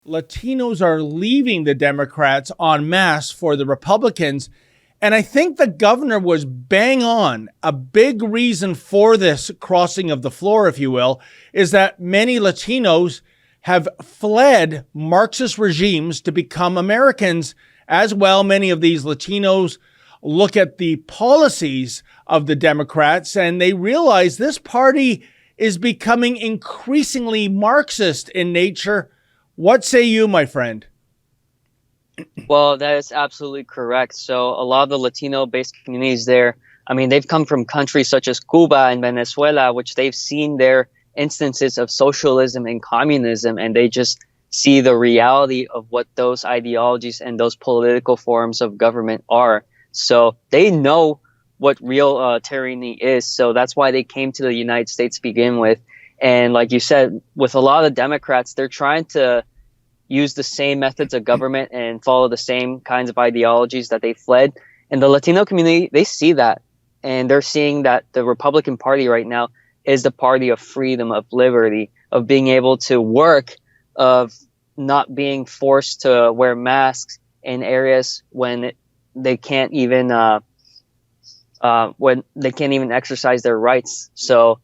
Latinos are leaving the Democrats en masse for the Republicans. And I think the governor was bang on. A big reason for this crossing of the floor, if you will, is that many Latinos have fled Marxist regimes to become Americans as well. Many of these Latinos look at the policies of the Democrats and they realize this party is becoming increasingly Marxist in nature. What say you, my friend? Well, that is absolutely correct. So a lot of the Latino-based communities there, I mean, they've come from countries such as Cuba and Venezuela, which they've seen their instances of socialism and communism, and they just see the reality of what those ideologies and those political forms of government are. So they know what real tyranny is. So that's why they came to the United States to begin with. And like you said, with a lot of Democrats, they're trying to use the same methods of government and follow the same kinds of ideologies that they fled. And the Latino community, they see that. And they're seeing that the Republican Party right now is the party of freedom, of liberty, of being able to work, of not being forced to wear masks in areas when they can't even exercise their rights. So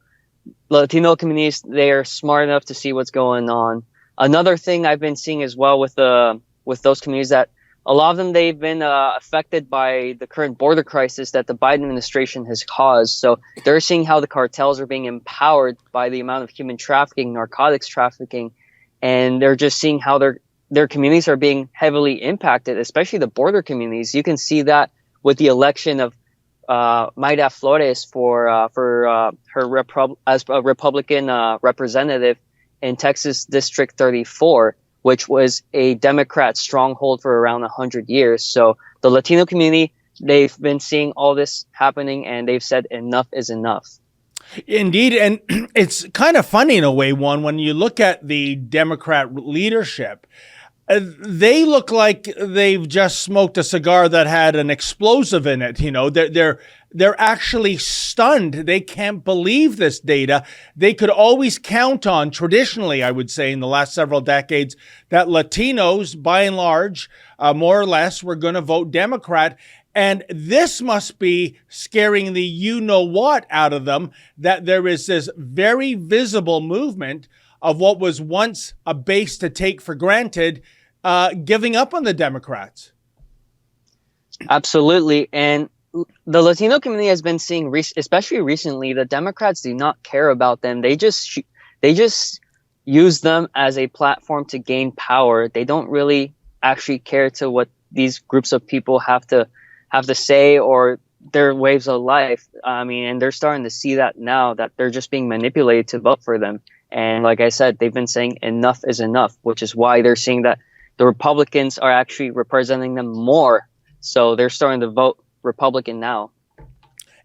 Latino communities, they are smart enough to see what's going on. Another thing I've been seeing as well with those communities, that a lot of them, they've been affected by the current border crisis that the Biden administration has caused. So they're seeing how the cartels are being empowered by the amount of human trafficking, narcotics trafficking, and they're just seeing how their communities are being heavily impacted, especially the border communities. You can see that with the election of Mayra Flores as a Republican representative in Texas District 34, which was a Democrat stronghold for around 100 years. So the Latino community, they've been seeing all this happening, and they've said enough is enough. Indeed. And it's kind of funny in a way, Juan, when you look at the Democrat leadership, they look like they've just smoked a cigar that had an explosive in it. You know, they're actually stunned. They can't believe this data. They could always count on, traditionally, I would say, in the last several decades, that Latinos, by and large, more or less, were going to vote Democrat. And this must be scaring the you-know-what out of them, that there is this very visible movement of what was once a base to take for granted, giving up on the Democrats. Absolutely. And the Latino community has been seeing, especially recently, the Democrats do not care about them. They just use them as a platform to gain power. They don't really actually care to what these groups of people have to say or their ways of life. I mean, and they're starting to see that now, that they're just being manipulated to vote for them. And like I said, they've been saying enough is enough, which is why they're seeing that the Republicans are actually representing them more. So they're starting to vote Republican now.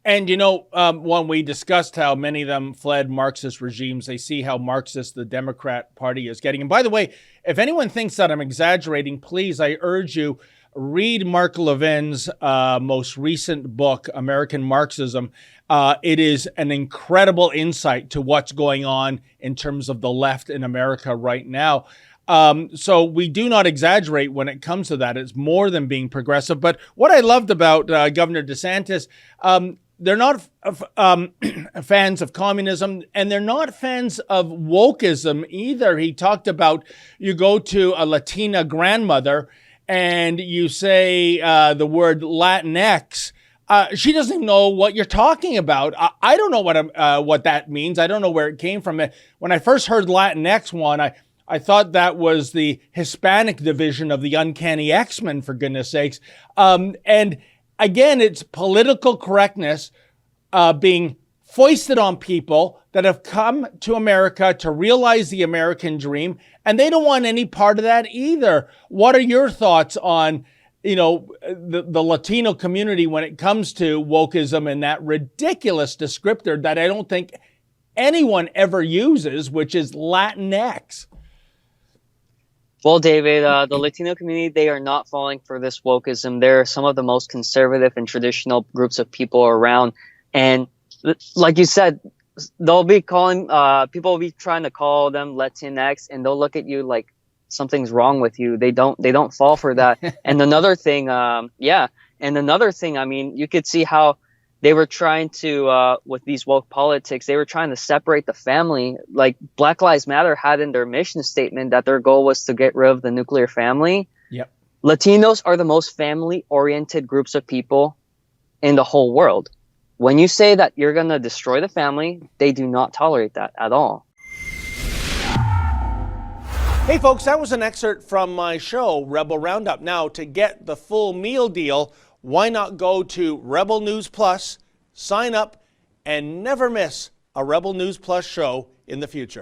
And, you know, when we discussed how many of them fled Marxist regimes, they see how Marxist the Democrat Party is getting. And by the way, if anyone thinks that I'm exaggerating, please, I urge you, read Mark Levin's most recent book, American Marxism. It is an incredible insight to what's going on in terms of the left in America right now. So we do not exaggerate when it comes to that. It's more than being progressive. But what I loved about Governor DeSantis, they're not fans of communism, and they're not fans of wokeism either. He talked about, you go to a Latina grandmother and you say the word Latinx, she doesn't even know what you're talking about. I don't know what that means. I don't know where it came from. When I first heard Latinx one, I thought that was the Hispanic division of the Uncanny X-Men, for goodness sakes. And again, it's political correctness being foisted on people that have come to America to realize the American dream, and they don't want any part of that either. What are your thoughts on, you know, the Latino community when it comes to wokeism and that ridiculous descriptor that I don't think anyone ever uses, which is Latinx? Well, David, the Latino community, they are not falling for this wokeism. They're some of the most conservative and traditional groups of people around. And like you said, they'll be calling, people will be trying to call them Latinx, and they'll look at you like something's wrong with you. They don't fall for that. And another thing, and another thing, I mean, you could see how they were trying to, with these woke politics, they were trying to separate the family. Like Black Lives Matter had in their mission statement that their goal was to get rid of the nuclear family. Yep. Latinos are the most family-oriented groups of people in the whole world. When you say that you're going to destroy the family, they do not tolerate that at all. Hey folks, that was an excerpt from my show, Rebel Roundup. Now, to get the full meal deal, why not go to Rebel News Plus, sign up, and never miss a Rebel News Plus show in the future.